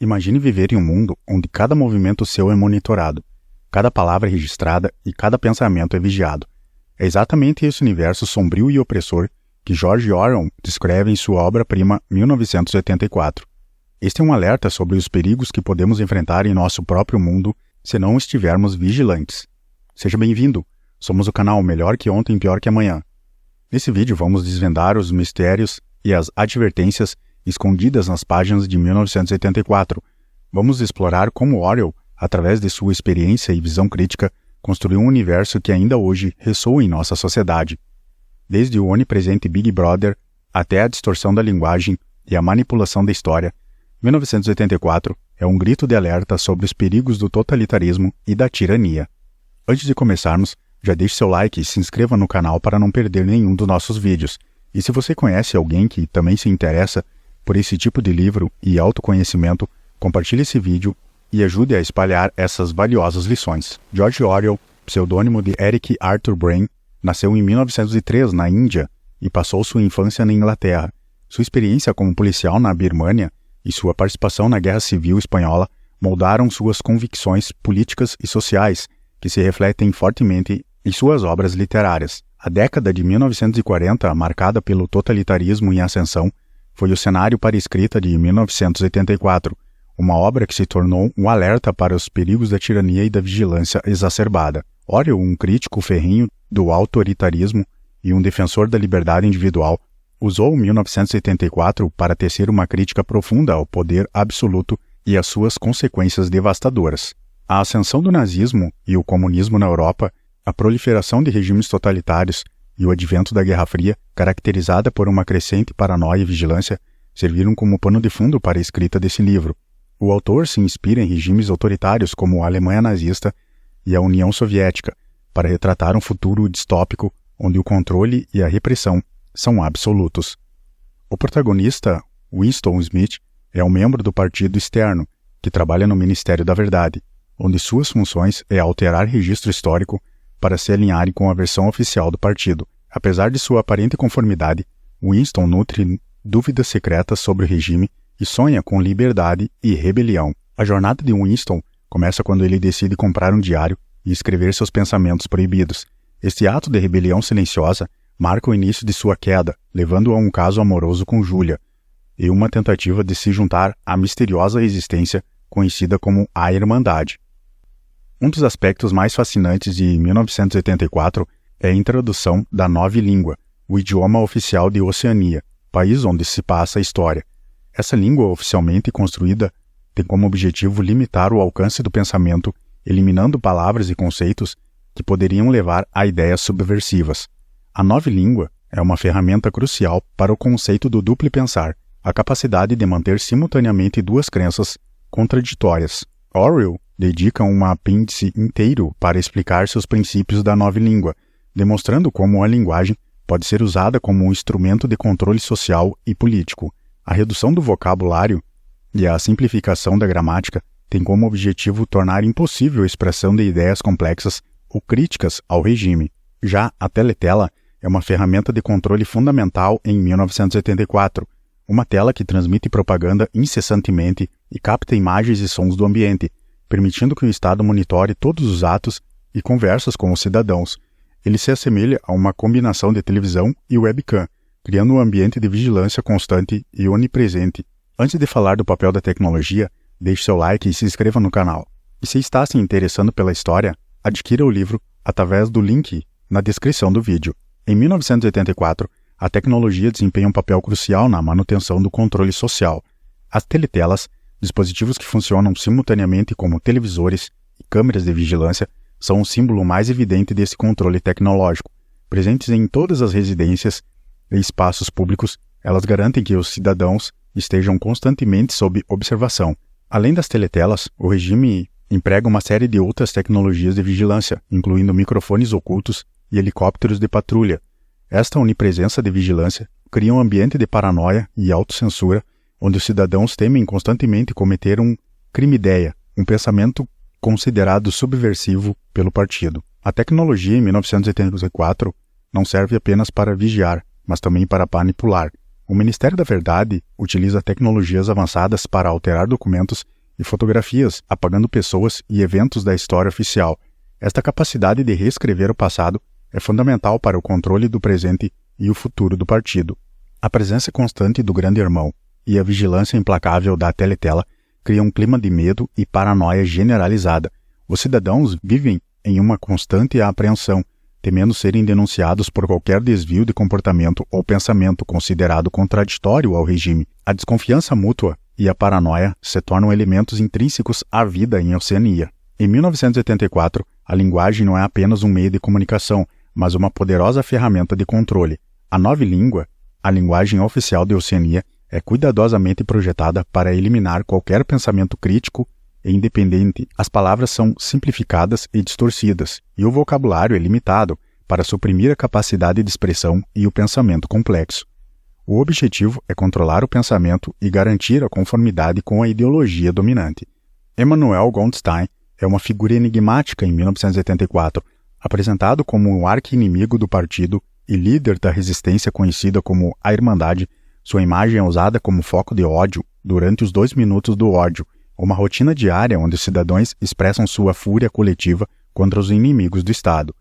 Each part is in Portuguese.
Imagine viver em um mundo onde cada movimento seu é monitorado, cada palavra é registrada e cada pensamento é vigiado. É exatamente esse universo sombrio e opressor que George Orwell descreve em sua obra-prima 1984. Este é um alerta sobre os perigos que podemos enfrentar em nosso próprio mundo se não estivermos vigilantes. Seja bem-vindo! Somos o canal Melhor que Ontem, Pior que Amanhã. Nesse vídeo vamos desvendar os mistérios e as advertências escondidas nas páginas de 1984. Vamos explorar como Orwell, através de sua experiência e visão crítica, construiu um universo que ainda hoje ressoa em nossa sociedade. Desde o onipresente Big Brother até a distorção da linguagem e a manipulação da história, 1984 é um grito de alerta sobre os perigos do totalitarismo e da tirania. Antes de começarmos, já deixe seu like e se inscreva no canal para não perder nenhum dos nossos vídeos. E se você conhece alguém que também se interessa por esse tipo de livro e autoconhecimento, compartilhe esse vídeo e ajude a espalhar essas valiosas lições. George Orwell, pseudônimo de Eric Arthur Blaine, nasceu em 1903 na Índia e passou sua infância na Inglaterra. Sua experiência como policial na Birmânia e sua participação na Guerra Civil Espanhola moldaram suas convicções políticas e sociais, que se refletem fortemente em suas obras literárias. A década de 1940, marcada pelo totalitarismo em ascensão, foi o cenário para a escrita de 1984, uma obra que se tornou um alerta para os perigos da tirania e da vigilância exacerbada. Orwell, um crítico ferrenho do autoritarismo e um defensor da liberdade individual, usou 1984 para tecer uma crítica profunda ao poder absoluto e às suas consequências devastadoras. A ascensão do nazismo e o comunismo na Europa, a proliferação de regimes totalitários e o advento da Guerra Fria, caracterizada por uma crescente paranoia e vigilância, serviram como pano de fundo para a escrita desse livro. O autor se inspira em regimes autoritários como a Alemanha nazista e a União Soviética, para retratar um futuro distópico onde o controle e a repressão são absolutos. O protagonista, Winston Smith, é um membro do Partido Externo, que trabalha no Ministério da Verdade, onde suas funções é alterar registro histórico para se alinharem com a versão oficial do partido. Apesar de sua aparente conformidade, Winston nutre dúvidas secretas sobre o regime e sonha com liberdade e rebelião. A jornada de Winston começa quando ele decide comprar um diário e escrever seus pensamentos proibidos. Este ato de rebelião silenciosa marca o início de sua queda, levando a um caso amoroso com Julia, e uma tentativa de se juntar à misteriosa existência conhecida como a Irmandade. Um dos aspectos mais fascinantes de 1984 é a introdução da nova língua, o idioma oficial de Oceania, país onde se passa a história. Essa língua oficialmente construída tem como objetivo limitar o alcance do pensamento, eliminando palavras e conceitos que poderiam levar a ideias subversivas. A nova língua é uma ferramenta crucial para o conceito do duplo pensar, a capacidade de manter simultaneamente duas crenças contraditórias. Orwell dedica um apêndice inteiro para explicar seus princípios da nova língua, demonstrando como a linguagem pode ser usada como um instrumento de controle social e político. A redução do vocabulário e a simplificação da gramática têm como objetivo tornar impossível a expressão de ideias complexas ou críticas ao regime. Já a teletela é uma ferramenta de controle fundamental em 1984, uma tela que transmite propaganda incessantemente e capta imagens e sons do ambiente, permitindo que o Estado monitore todos os atos e conversas com os cidadãos. Ele se assemelha a uma combinação de televisão e webcam, criando um ambiente de vigilância constante e onipresente. Antes de falar do papel da tecnologia, deixe seu like e se inscreva no canal. E se está se interessando pela história, adquira o livro através do link na descrição do vídeo. Em 1984, a tecnologia desempenha um papel crucial na manutenção do controle social. As teletelas, dispositivos que funcionam simultaneamente como televisores e câmeras de vigilância, são o símbolo mais evidente desse controle tecnológico. Presentes em todas as residências e espaços públicos, elas garantem que os cidadãos estejam constantemente sob observação. Além das teletelas, o regime emprega uma série de outras tecnologias de vigilância, incluindo microfones ocultos e helicópteros de patrulha. Esta onipresença de vigilância cria um ambiente de paranoia e autocensura, onde os cidadãos temem constantemente cometer um crime-ideia, um pensamento considerado subversivo pelo partido. A tecnologia em 1984 não serve apenas para vigiar, mas também para manipular. O Ministério da Verdade utiliza tecnologias avançadas para alterar documentos e fotografias, apagando pessoas e eventos da história oficial. Esta capacidade de reescrever o passado é fundamental para o controle do presente e o futuro do partido. A presença constante do Grande Irmão e a vigilância implacável da teletela criam um clima de medo e paranoia generalizada. Os cidadãos vivem em uma constante apreensão, temendo serem denunciados por qualquer desvio de comportamento ou pensamento considerado contraditório ao regime. A desconfiança mútua e a paranoia se tornam elementos intrínsecos à vida em Oceania. Em 1984, a linguagem não é apenas um meio de comunicação, mas uma poderosa ferramenta de controle. A nova língua, a linguagem oficial de Oceania, é cuidadosamente projetada para eliminar qualquer pensamento crítico e independente. As palavras são simplificadas e distorcidas, e o vocabulário é limitado para suprimir a capacidade de expressão e o pensamento complexo. O objetivo é controlar o pensamento e garantir a conformidade com a ideologia dominante. Emmanuel Goldstein é uma figura enigmática em 1984, apresentado como um arqui-inimigo do partido e líder da resistência conhecida como a Irmandade. Sua imagem é usada como foco de ódio durante os 2 minutos do ódio, uma rotina diária onde os cidadãos expressam sua fúria coletiva contra os inimigos do Estado.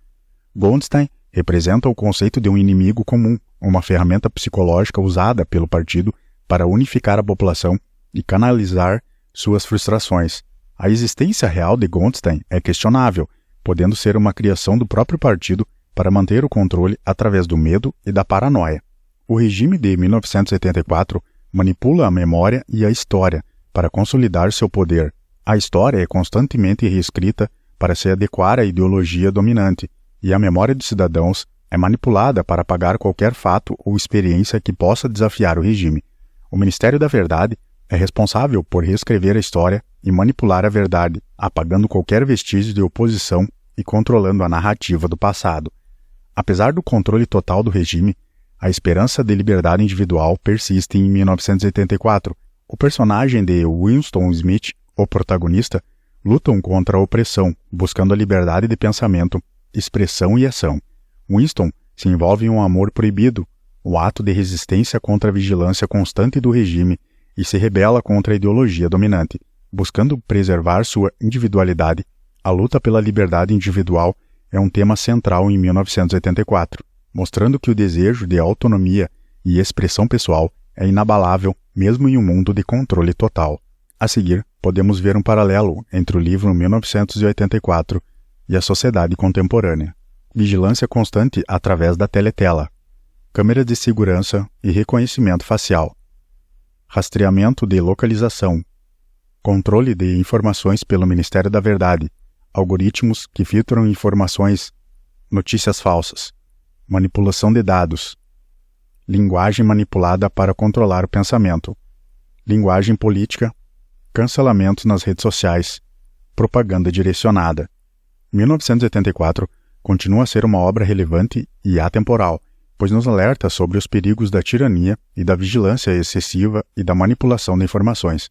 Goldstein representa o conceito de um inimigo comum, uma ferramenta psicológica usada pelo partido para unificar a população e canalizar suas frustrações. A existência real de Goldstein é questionável, podendo ser uma criação do próprio partido para manter o controle através do medo e da paranoia. O regime de 1984 manipula a memória e a história para consolidar seu poder. A história é constantemente reescrita para se adequar à ideologia dominante, e a memória dos cidadãos é manipulada para apagar qualquer fato ou experiência que possa desafiar o regime. O Ministério da Verdade é responsável por reescrever a história e manipular a verdade, apagando qualquer vestígio de oposição e controlando a narrativa do passado. Apesar do controle total do regime, a esperança de liberdade individual persiste em 1984. O personagem de Winston Smith, o protagonista, lutam contra a opressão, buscando a liberdade de pensamento, expressão e ação. Winston se envolve em um amor proibido, o ato de resistência contra a vigilância constante do regime, e se rebela contra a ideologia dominante. Buscando preservar sua individualidade, a luta pela liberdade individual é um tema central em 1984, mostrando que o desejo de autonomia e expressão pessoal é inabalável mesmo em um mundo de controle total. A seguir, podemos ver um paralelo entre o livro 1984 e a sociedade contemporânea. Vigilância constante através da teletela, câmera de segurança e reconhecimento facial, rastreamento de localização, controle de informações pelo Ministério da Verdade, algoritmos que filtram informações, notícias falsas, manipulação de dados, linguagem manipulada para controlar o pensamento, linguagem política, cancelamentos nas redes sociais, propaganda direcionada. 1984 continua a ser uma obra relevante e atemporal, pois nos alerta sobre os perigos da tirania e da vigilância excessiva e da manipulação de informações.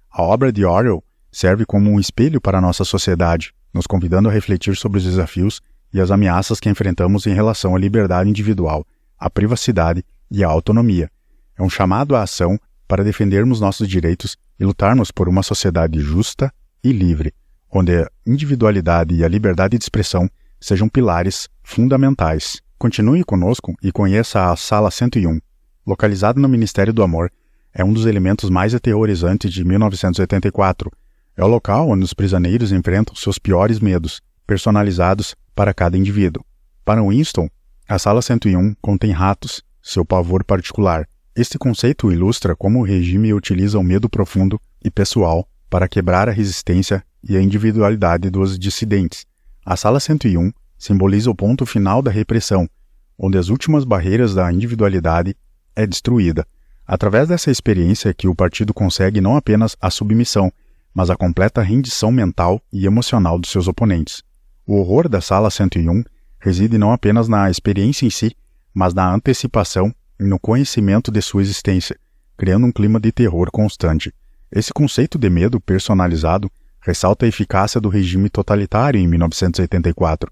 A obra de Orwell serve como um espelho para a nossa sociedade, nos convidando a refletir sobre os desafios e as ameaças que enfrentamos em relação à liberdade individual, à privacidade e à autonomia. É um chamado à ação para defendermos nossos direitos e lutarmos por uma sociedade justa e livre, onde a individualidade e a liberdade de expressão sejam pilares fundamentais. Continue conosco e conheça a Sala 101. Localizada no Ministério do Amor, é um dos elementos mais aterrorizantes de 1984. É o local onde os prisioneiros enfrentam seus piores medos, personalizados para cada indivíduo. Para Winston, a Sala 101 contém ratos, seu pavor particular. Este conceito ilustra como o regime utiliza o medo profundo e pessoal para quebrar a resistência e a individualidade dos dissidentes. A Sala 101 simboliza o ponto final da repressão, onde as últimas barreiras da individualidade é destruída. Através dessa experiência que o partido consegue não apenas a submissão, mas a completa rendição mental e emocional dos seus oponentes. O horror da Sala 101 reside não apenas na experiência em si, mas na antecipação e no conhecimento de sua existência, criando um clima de terror constante. Esse conceito de medo personalizado ressalta a eficácia do regime totalitário em 1984,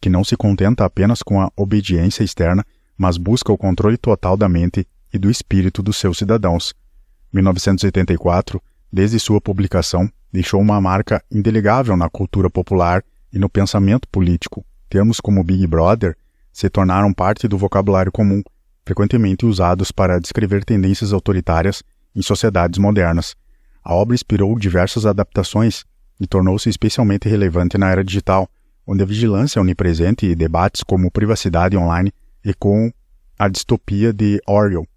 que não se contenta apenas com a obediência externa, mas busca o controle total da mente e do espírito dos seus cidadãos. 1984, desde sua publicação, deixou uma marca indelegável na cultura popular e no pensamento político. Termos como Big Brother se tornaram parte do vocabulário comum, frequentemente usados para descrever tendências autoritárias em sociedades modernas. A obra inspirou diversas adaptações e tornou-se especialmente relevante na era digital, onde a vigilância é onipresente e debates como privacidade online ecoam a distopia de Orwell.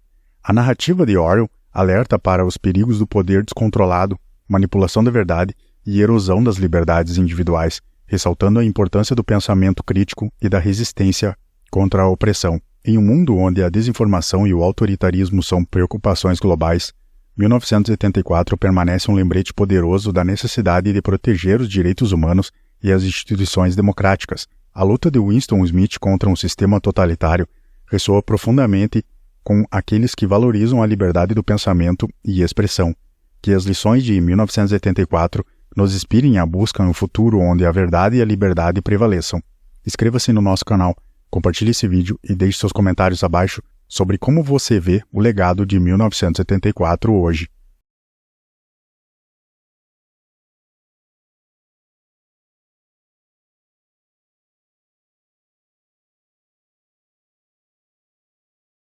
A narrativa de Orwell alerta para os perigos do poder descontrolado, manipulação da verdade e erosão das liberdades individuais, ressaltando a importância do pensamento crítico e da resistência contra a opressão. Em um mundo onde a desinformação e o autoritarismo são preocupações globais, 1984 permanece um lembrete poderoso da necessidade de proteger os direitos humanos e as instituições democráticas. A luta de Winston Smith contra um sistema totalitário ressoa profundamente com aqueles que valorizam a liberdade do pensamento e expressão. Que as lições de 1984 nos inspirem à busca em um futuro onde a verdade e a liberdade prevaleçam. Inscreva-se no nosso canal, compartilhe esse vídeo e deixe seus comentários abaixo sobre como você vê o legado de 1984 hoje.